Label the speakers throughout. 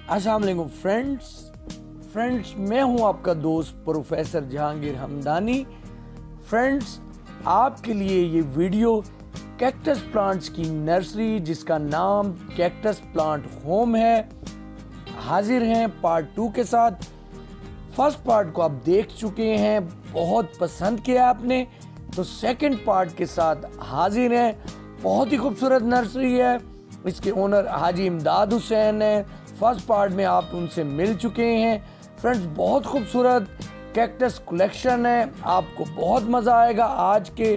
Speaker 1: अस्सलाम वालेकुम फ्रेंड्स, मैं हूं आपका दोस्त प्रोफेसर जहांगीर हमदानी। फ्रेंड्स, आपके लिए ये वीडियो कैक्टस प्लांट्स की नर्सरी जिसका नाम कैक्टस प्लांट होम है, हाजिर हैं पार्ट 2 के साथ। फर्स्ट पार्ट को आप देख चुके हैं, बहुत पसंद किया आपने, तो सेकंड पार्ट के साथ हाजिर हैं। बहुत ही खूबसूरत नर्सरी है, इसके ओनर हाजी इमदाद हुसैन है। फर्स्ट पार्ट में आप उनसे मिल चुके हैं। फ्रेंड्स, बहुत खूबसूरत कैक्टस कलेक्शन है, आपको बहुत मज़ा आएगा। आज के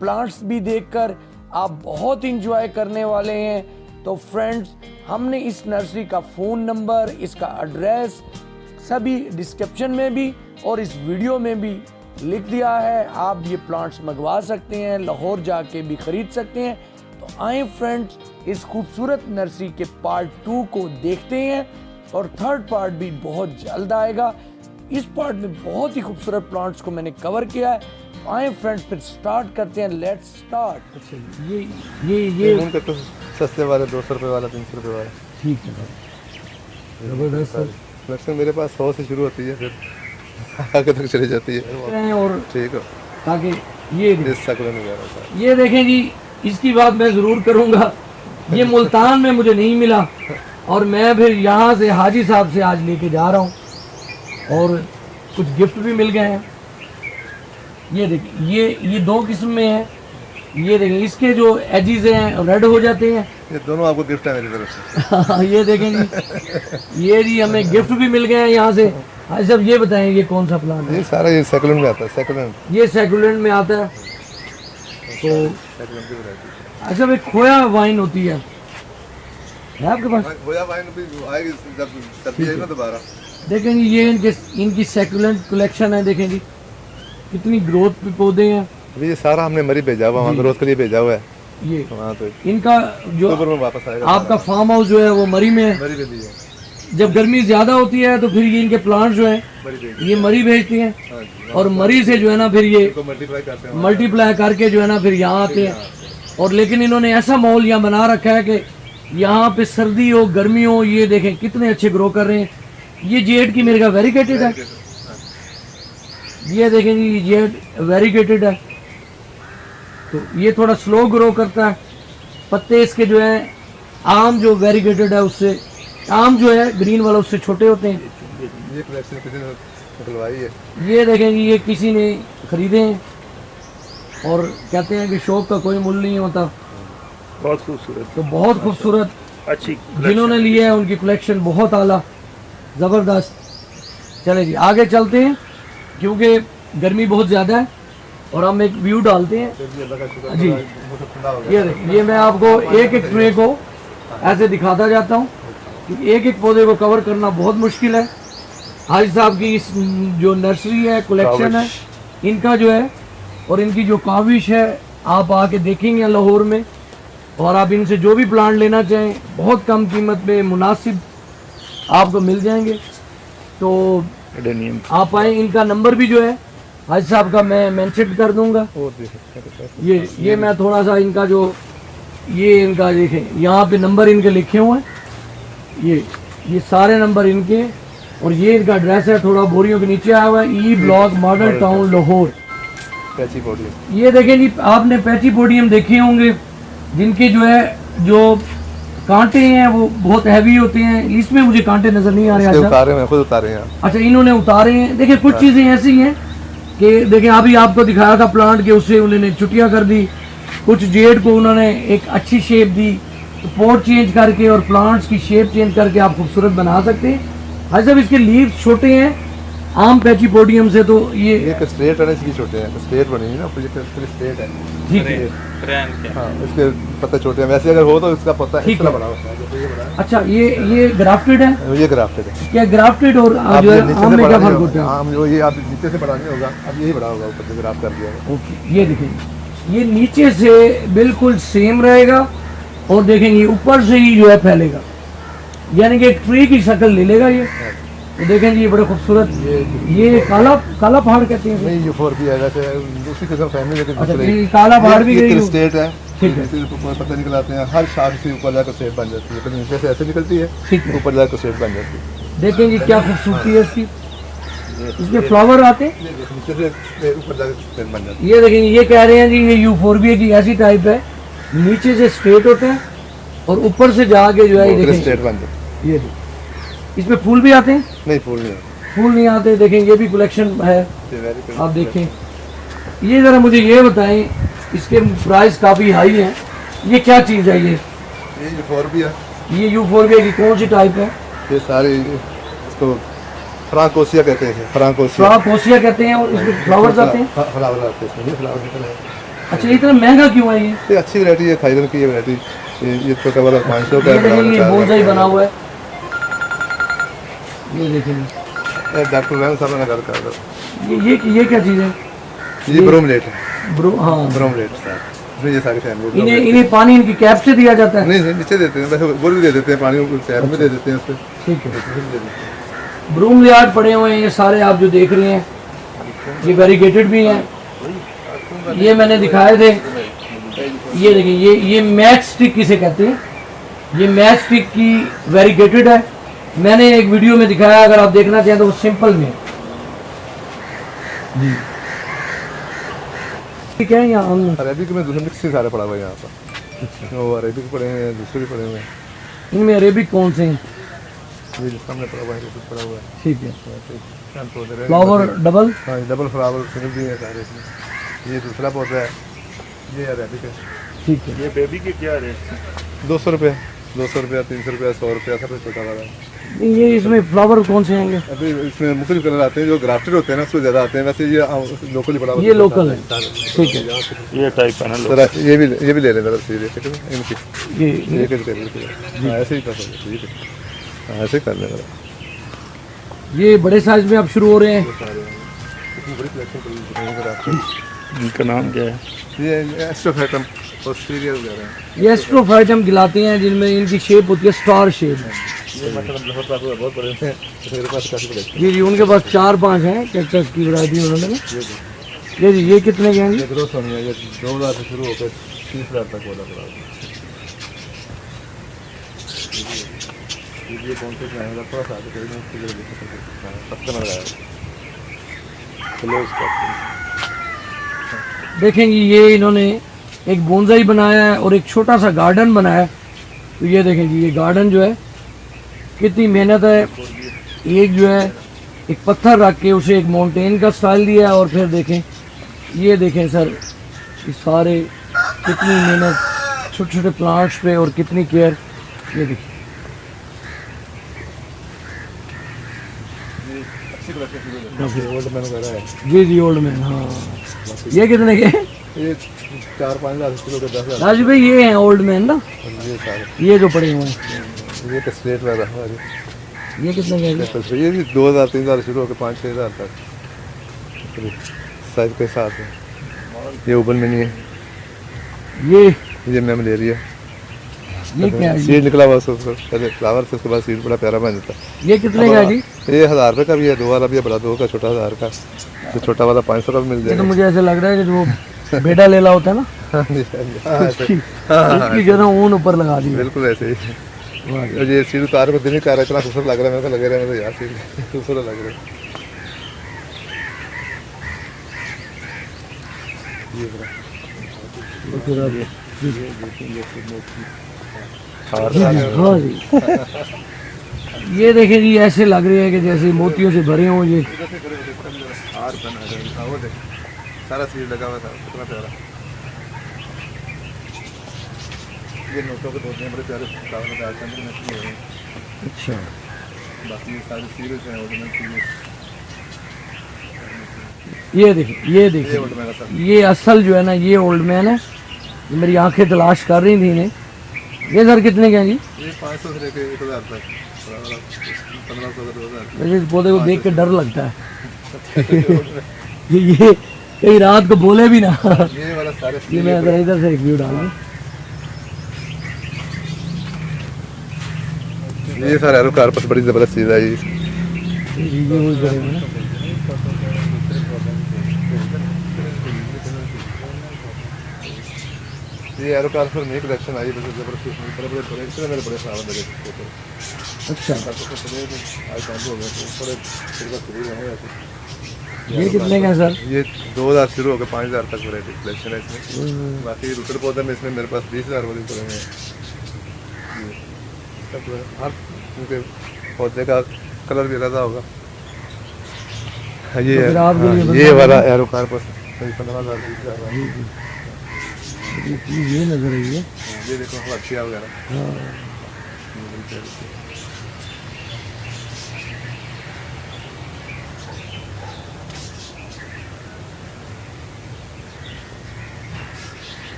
Speaker 1: प्लांट्स भी देखकर आप बहुत इंजॉय करने वाले हैं। तो फ्रेंड्स, हमने इस नर्सरी का फ़ोन नंबर, इसका एड्रेस सभी डिस्क्रिप्शन में भी और इस वीडियो में भी लिख दिया है। आप ये प्लांट्स मंगवा सकते हैं, लाहौर जाके भी ख़रीद सकते हैं। तो आए फ्रेंड्स, इस खूबसूरत नर्सरी के पार्ट 2 को देखते हैं और थर्ड पार्ट भी बहुत जल्द आएगा। इस पार्ट में बहुत ही खूबसूरत प्लांट्स को मैंने कवर किया है। आए फ्रेंड्स, फिर स्टार्ट करते हैं। Let's start. अच्छा, ये
Speaker 2: उनका तो सस्ते वाले 200 रुपये वाला, 300 रुपये वाला।
Speaker 1: ठीक है, जबरदस्त।
Speaker 2: कलेक्शन मेरे पास 100 से शुरू होती है, फिर आगे तक चली जाती है।
Speaker 1: और
Speaker 2: ठीक है,
Speaker 1: ताकि ये
Speaker 2: ये
Speaker 1: देखें जी, इसकी बात मैं ज़रूर करूँगा। ये मुल्तान में मुझे नहीं मिला और मैं फिर यहाँ से हाजी साहब से आज लेके जा रहा हूँ और कुछ गिफ्ट भी मिल गए हैं। ये देखिए, ये 2 किस्म में है। ये देखिए, इसके जो एजिज हैं रेड हो जाते हैं।
Speaker 2: ये दोनों आपको गिफ्ट है मेरी तरफ से।
Speaker 1: ये देखें जी, ये जी हमें गिफ्ट भी मिल गए हैं यहाँ से। हाजी साहब, ये बताएं ये कौन सा प्लांट है?
Speaker 2: ये सारा ये सेकुलेंट में आता है। सेकुलेंट,
Speaker 1: ये सेकुलेंट में आता है। तो अच्छा, भाई खोया वाइन होती है आपके पास?
Speaker 2: खोया वाइन भी आएगी जब सर्दी आएगी ना दोबारा।
Speaker 1: देखें जी, ये इनकी सेकुलेंट कलेक्शन है। देखें जी, कितनी ग्रोथ पे पौधे हैं।
Speaker 2: अभी ये सारा हमने मरी भेजा हुआ, वहाँ ग्रोथ के लिए भेजा हुआ है।
Speaker 1: ये
Speaker 2: वहाँ तो
Speaker 1: इनका जो
Speaker 2: अक्टूबर में वापस आएगा।
Speaker 1: आपका फार्म हाउस जो है वो मरी में है।
Speaker 2: मरी भेजी है।
Speaker 1: जब गर्मी ज़्यादा होती है तो फिर ये इनके प्लांट जो है ये मरी भेजते हैं और मरी से जो है ना फिर ये
Speaker 2: मल्टीप्लाई करते हैं,
Speaker 1: मल्टीप्लाई करके जो है ना फिर यहाँ आते हैं। और लेकिन इन्होंने ऐसा माहौल यहाँ बना रखा है कि यहाँ पे सर्दी हो गर्मी हो, ये देखें कितने अच्छे ग्रो कर रहे हैं। ये जेड की मेरे का वेरीगेटेड है। ये देखें जी, जेड वेरीगेटेड है, तो ये थोड़ा स्लो ग्रो करता है। पत्ते इसके जो है आम जो वेरीगेटेड है उससे, आम जो है ग्रीन वाला उससे छोटे होते हैं।
Speaker 2: ये कलेक्शन किसी ने निकलवाई है।
Speaker 1: ये देखें जी, ये किसी ने खरीदे हैं और कहते हैं कि शौक का कोई मूल्य नहीं होता।
Speaker 3: बहुत खूबसूरत,
Speaker 1: तो बहुत खूबसूरत
Speaker 3: अच्छी
Speaker 1: जिन्होंने लिया है उनकी कलेक्शन बहुत आला, ज़बरदस्त। चले जी, आगे चलते हैं क्योंकि गर्मी बहुत ज़्यादा है और हम एक व्यू डालते हैं जी। ये मैं आपको एक एक ट्रे को ऐसे दिखाता जाता हूँ क्योंकि एक एक पौधे को कवर करना बहुत मुश्किल है। हाजी साहब की इस जो नर्सरी है, कलेक्शन है इनका जो है, और इनकी जो काविश है आप आके देखेंगे लाहौर में। और आप इनसे जो भी प्लांट लेना चाहें बहुत कम कीमत में मुनासिब आपको मिल जाएंगे। तो आप आए, इनका नंबर भी जो है हाजी साहब का मैं मेंशन कर दूंगा। ये मैं थोड़ा सा इनका जो ये इनका देखें, यहाँ पे नंबर इनके लिखे हुए हैं। ये सारे नंबर इनके, और ये इनका एड्रेस है, थोड़ा बोरियों के नीचे आया हुआ है, E block model town Lahore. ये देखें जी, आपने पैची पोडियम देखे होंगे जिनके जो है जो कांटे हैं वो बहुत हैवी होते हैं। इसमें मुझे कांटे नजर नहीं आ रहे।
Speaker 2: उतारे हैं, खुद उतारे हैं।
Speaker 1: अच्छा, इन्होंने उतारे हैं। देखिए, कुछ चीजें ऐसी हैं कि देखें, अभी आपको दिखाया था प्लांट के, उससे उन्होंने छुट्टियां कर दी। कुछ जेड को उन्होंने एक अच्छी शेप दी, तो पोट चेंज करके और प्लांट्स की शेप चेंज करके आप खूबसूरत बना सकते हैं। हाजी साहब, इसके लीव्स छोटे हैं आम पैची पोडियम से, तो ये
Speaker 2: स्ट्रेट है, इसलिए छोटे हैं। स्ट्रेट बनी है ना, स्ट्रेट है।
Speaker 1: ठीक है।
Speaker 2: हाँ, इसके पत्ते छोटे हैं। वैसे अगर हो तो इसका पत्ता इतना बड़ा होता है।
Speaker 1: अच्छा, ये ग्राफ्टेड है?
Speaker 2: ये ग्राफ्टेड है।
Speaker 1: क्या ग्राफ्टेड और जो है आम में क्या फर्क होता है?
Speaker 2: आम जो ये आप नीचे से बढ़ा नहीं होगा, अब यही बड़ा होगा, ऊपर से ग्राफ्ट कर दिया।
Speaker 1: ओके, ये देखें, ये नीचे से बिल्कुल सेम रहेगा और देखेंगे ऊपर से ही जो है फैलेगा, यानी कि एक ट्री की शक्ल ले लेगा ये। तो देखें जी, ये बड़ा खूबसूरत। ये काला पहाड़ कहते हैं।
Speaker 2: नहीं, ये 4 भी है वैसे, दूसरी किस्म फैमिली। लेकिन
Speaker 1: अच्छा, काला पहाड़ भी
Speaker 2: ये स्टेट है,
Speaker 1: ठीक है।
Speaker 2: नीचे ऊपर पत्ते निकलाते हैं, हर शाख से ऊपर जाकर शेप बन जाती है, फिर नीचे से ऐसे निकलती है,
Speaker 1: ठीक है।
Speaker 2: ऊपर जाकर शेप बन जाती है।
Speaker 1: देखें जी क्या खूबसूरती है इसकी, इसके फ्लावर आते हैं,
Speaker 2: नीचे से ऊपर जाकर शेप बन जाती
Speaker 1: ये देखेंगे। ये कह रहे हैं जी ये यूफोरबिया की ऐसी टाइप है, नीचे से स्ट्रेट होते हैं और ऊपर से जाके जो है ये
Speaker 2: है,
Speaker 1: देखें
Speaker 2: स्ट्रेट बन जाती
Speaker 1: ये देखिए। इसमें फूल भी आते हैं,
Speaker 2: है। नहीं फूल नहीं है,
Speaker 1: फूल नहीं आते। देखें ये भी कलेक्शन है,
Speaker 2: ये very
Speaker 1: आप देखें। ये ज़रा मुझे ये बताएं, इसके प्राइस काफ़ी हाई हैं, ये क्या चीज़ है
Speaker 2: ये यूफोरबिया,
Speaker 1: ये यूफोरबिया की कौन सी टाइप है?
Speaker 2: ये सारी इसको फ्रांकोसिया कहते हैं, फ्रांकोसिया
Speaker 1: फ्रांकोसिया कहते हैं, और इसमें फ्लावर्स आते हैं।
Speaker 2: फ्लावर आते हैं, इसमें फ्लावर निकल है।
Speaker 1: अच्छा इतना महंगा क्यों है ये?
Speaker 2: ये अच्छी वैरायटी है, थाईलैंड की ये वैरायटी, ये छोटा वाला 500 का
Speaker 1: ये
Speaker 2: है, बड़ा
Speaker 1: देखिए ये
Speaker 2: वाला
Speaker 1: बोनसाई
Speaker 2: 4,000
Speaker 1: बना हुआ है, ये देखेंगे।
Speaker 2: ये डॉक्टर रहमान साहब ने घर का
Speaker 1: ये क्या चीज़ है?
Speaker 2: ये ब्रोमलेट है,
Speaker 1: ब्रो हाँ,
Speaker 2: ब्रोमलेट साहब, इसमें ये सारी फैमिली
Speaker 1: इन्हें पानी इनकी कैप से दिया जाता है।
Speaker 2: नहीं नीचे देते हैं, वैसे वो भी दे देते हैं, पानी शहर में दे देते हैं उससे।
Speaker 1: ठीक है। ब्रूम यार्ड पड़े हुए हैं ये सारे, आप जो देख रहे हैं ये वेरीगेटेड भी हैं, ये मैंने दिखाए थे। ये देखिए ये मैच स्टिक किसे कहते हैं, ये मैच स्टिक की वेरीगेटेड है, मैंने एक वीडियो में दिखाया, अगर आप देखना चाहें तो वो सिंपल में जी। ठीक है। यहाँ
Speaker 2: अरेबिक में दूसरे मिक्स ही सारे पड़ा हुआ है यहाँ पर, वो अरेबिक पड़े हैं, दूसरे भी पड़े हुए हैं।
Speaker 1: इनमें अरेबिक कौन से हैं?
Speaker 2: ये जो सामने पड़ा हुआ है, ये पड़ा हुआ है।
Speaker 1: ठीक है। फ्लावर डबल,
Speaker 2: हाँ डबल फ्लावर सिंगल भी है सारे इसमें। ये दूसरा पौधा है, ये अरेबिक है।
Speaker 1: ठीक है।
Speaker 3: ये बेबी के क्या रेट?
Speaker 2: 200 रुपये, 200 रुपया, 300 रुपया, 100 रुपया, सबसे छोटा वाला है।
Speaker 1: ये इसमें फ्लावर कौन से आएंगे?
Speaker 2: अभी इसमें मुख्तलिफ कलर आते हैं, जो ग्राफ्टेड होते हैं ना उसमें ज़्यादा आते हैं, वैसे ये लोकल ही पड़ा हुआ
Speaker 1: ये लोकल है। ठीक है।
Speaker 3: ये टाइप है ना
Speaker 2: जरा ये भी ले लें जरा सीधे, ठीक है ना, इनकी
Speaker 1: ये
Speaker 2: ये कर लेते, हाँ ऐसे ही कर सकते, ठीक है, हाँ ऐसे ही कर लें जरा।
Speaker 1: ये बड़े साइज में अब शुरू हो रहे हैं।
Speaker 2: इतनी बड़ी कलेक्शन पड़ी है।
Speaker 3: इनका नाम क्या है?
Speaker 2: ये एस्ट्रोफैटम पोस्टीरियर वगैरह हैं।
Speaker 1: ये एस्ट्रोफाइटम खिलाते हैं, जिनमें इनकी शेप होती है स्टार शेप।
Speaker 2: ये मतलब बहुत बड़े हैं, मेरे पास काफ़ी बड़े हैं।
Speaker 1: जी जी, उनके पास 4-5 हैं कैक्टस की वैरायटी उन्होंने ना। ये जी ये कितने के हैं?
Speaker 2: ये ग्रोथ होनी है, ये 2000 से शुरू होकर 30,000 तक वाला पड़ा है। ये कौन से आएगा, थोड़ा सा आगे करेंगे, उसकी जगह देख सकते हैं, पत्ता लग रहा है। चलो इसका
Speaker 1: देखेंगे, ये इन्होंने एक बोनसाई बनाया है और एक छोटा सा गार्डन बनाया है। तो ये देखें जी, ये गार्डन जो है कितनी मेहनत है। एक जो है एक पत्थर रख के उसे एक माउंटेन का स्टाइल दिया है, और फिर देखें, ये देखें सर, ये सारे कितनी मेहनत छोटे छोटे प्लांट्स पे और कितनी केयर। ये देखिए
Speaker 2: ओल्ड मैन वगैरह है।
Speaker 1: जी जी, ओल्ड मैन। हाँ, ये कितने के हैं?
Speaker 2: ये 4-5 हज़ार किलो के 10,000।
Speaker 1: राजू भाई ये हैं ओल्ड मैन ना,
Speaker 2: ये सारे
Speaker 1: ये जो पड़े हुए हैं।
Speaker 2: ये स्ट्रेट वाला है,
Speaker 1: ये कितने के हैं?
Speaker 2: ये भी 2,000-3,000 शुरू होकर 5-6 हज़ार तक साइज के साथ है। ये उबल में नहीं है, ये मैं मलेरिया,
Speaker 1: ये क्या है?
Speaker 2: सीड निकला हुआ उसको पहले फ्लावर से, उसके बाद सीड बड़ा प्यारा बन जाता है।
Speaker 1: ये कितने का है जी?
Speaker 2: ये 1000 रुपये का भी है, 2 वाला भी है, बड़ा 2 का, छोटा 1000 का, तो छोटा वाला 500 का भी मिल
Speaker 1: ये तो
Speaker 2: जाएगा।
Speaker 1: मुझे ऐसे लग रहा है कि वो बेटा लेला होता है ना,
Speaker 2: हाँ जी, हाँ जी,
Speaker 1: उसकी जगह ऊन ऊपर लगा दी।
Speaker 2: बिल्कुल ऐसे ही। और ये सीड उतार में दिन ही कार इतना खूबसूरत लग रहा है, मेरे को लगे रहे मेरे यार सीड खूबसूरत लग रहा है।
Speaker 1: हाँ जी, ये देखें जी, ऐसे लग रहे हैं कि जैसे मोतियों से भरे हों ये।
Speaker 2: सारा सीड लगा हुआ था, कितना प्यारा। ये नोटों के होते हैं, बड़े प्यारे फ्लावर में डालते हैं, नकली हो रहे हैं।
Speaker 1: अच्छा,
Speaker 2: बाकी ये सारे सीरीज हैं ओल्ड मैन की।
Speaker 1: ये देखिए, ये देखिए,
Speaker 2: ओल्ड मैन का
Speaker 1: ये असल जो है ना, ये ओल्ड मैन है। ये मेरी आंखें तलाश कर रही थी इन्हें। ये सर कितने के हैं जी?
Speaker 2: ये 500 से लेके 1,000 तक, 1500 से 2,000।
Speaker 1: वैसे इस पौधे को देख के डर लगता है ये कहीं रात को बोले भी ना।
Speaker 2: ये वाला सारे
Speaker 1: ये मैं जरा इधर से एक व्यू डालूं।
Speaker 2: ये सारे आलू कारपस बड़ी जबरदस्त चीज़ है ये।
Speaker 1: ये वही करेंगे ना।
Speaker 2: ये एरोकार पर नई कलेक्शन आई बस जबरदस्त इसमें बड़े इतने मेरे बड़े सारे लगे थे तो
Speaker 1: अच्छा,
Speaker 2: तो चले आज काम हो गया तो थोड़े फिर का शुरू हो गया तो
Speaker 1: ये कितने का है सर?
Speaker 2: ये 2000 शुरू होकर 5000 तक वैरायटी कलेक्शन है इसमें। बाकी रुटर पौधे में इसमें मेरे पास 20000 वाले पड़े हैं। ये सब हर उनके पौधे का कलर भी अलग होगा। ये
Speaker 1: तो फिर आपके लिए
Speaker 2: हाँ,
Speaker 1: बंदा
Speaker 2: ये
Speaker 1: है
Speaker 2: वाला
Speaker 1: ना?
Speaker 2: एरोकार पर 15000 20,000
Speaker 1: ये चीज़ ये नजर आई है।
Speaker 2: ये देखो हर्षिया वगैरह
Speaker 1: हाँ,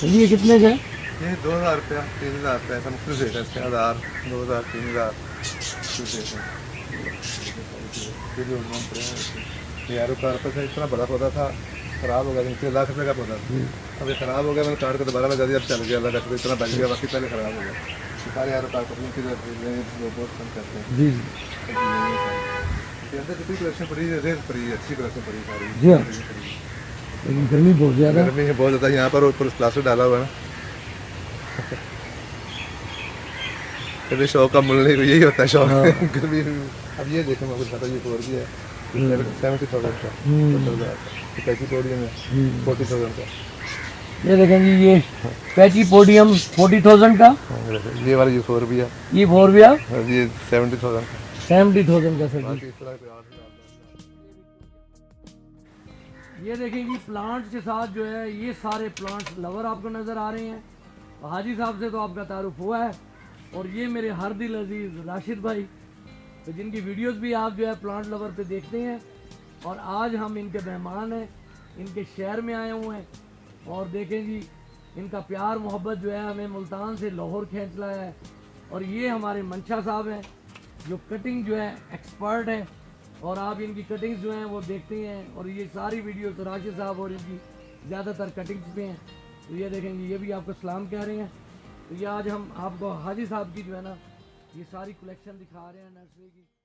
Speaker 1: ये कितने का है?
Speaker 2: ये 2000 रुपया 3000 रुपया ऐसा मुख्तलिफ रेट है इसके 1000 2000 3000 कुछ रेट है। ये जो नाम पड़े हैं ये एरोकार पर इतना बड़ा पौधा था खराब हो गया 3 लाख रुपये का पौधा था। अब ये खराब हो गया मैंने काट कर दोबारा लगा दिया अब चल गया अल्लाह का शुक्र इतना बच गया बाकी पहले खराब हो गया। ये सारे एरोकार कंपनी की बहुत कम करते हैं।
Speaker 1: जी
Speaker 2: ये अंदर कितनी कलेक्शन पड़ी है रेट पड़ी है अच्छी कलेक्शन पड़ी सारी।
Speaker 1: जी हाँ। लेकिन गर्मी बहुत ज़्यादा है।
Speaker 2: गर्मी है बहुत ज़्यादा यहाँ पर ऊपर प्लास्टर डाला हुआ है ना। कभी शौक का मूल्य नहीं यही होता है शौक गर्मी अब ये देखो मैं बताता ये फोर भी है 70,000 का पैकी पोडियम है 40,000 का।
Speaker 1: ये देखें जी, ये पैची पोडियम 40,000 का,
Speaker 2: ये वाला ये फोर भी है
Speaker 1: ये 4 भैया
Speaker 2: ये 70,000 का।
Speaker 1: 70,000 का सर जी।
Speaker 2: बाकी इस तरह के 8,000
Speaker 1: ये देखें जी, प्लांट्स के साथ जो है ये सारे प्लांट्स लवर आपको नज़र आ रहे हैं। हाजी साहब से तो आपका तारुफ हुआ है और ये मेरे हर दिल अजीज़ राशिद भाई, तो जिनकी वीडियोस भी आप जो है प्लांट लवर पे देखते हैं। और आज हम इनके मेहमान हैं, इनके शहर में आए हुए हैं और देखें जी इनका प्यार मोहब्बत जो है हमें मुल्तान से लाहौर खींच लाया है। और ये हमारे मंशा साहब हैं जो कटिंग जो है एक्सपर्ट है और आप इनकी कटिंग्स जो हैं वो देखते हैं और ये सारी वीडियो तो राशिद साहब और इनकी ज़्यादातर कटिंग्स पे हैं। तो ये देखेंगे ये भी आपको सलाम कह रहे हैं। तो ये आज हम आपको हाजी साहब की जो है ना ये सारी कलेक्शन दिखा रहे हैं नर्सरी की।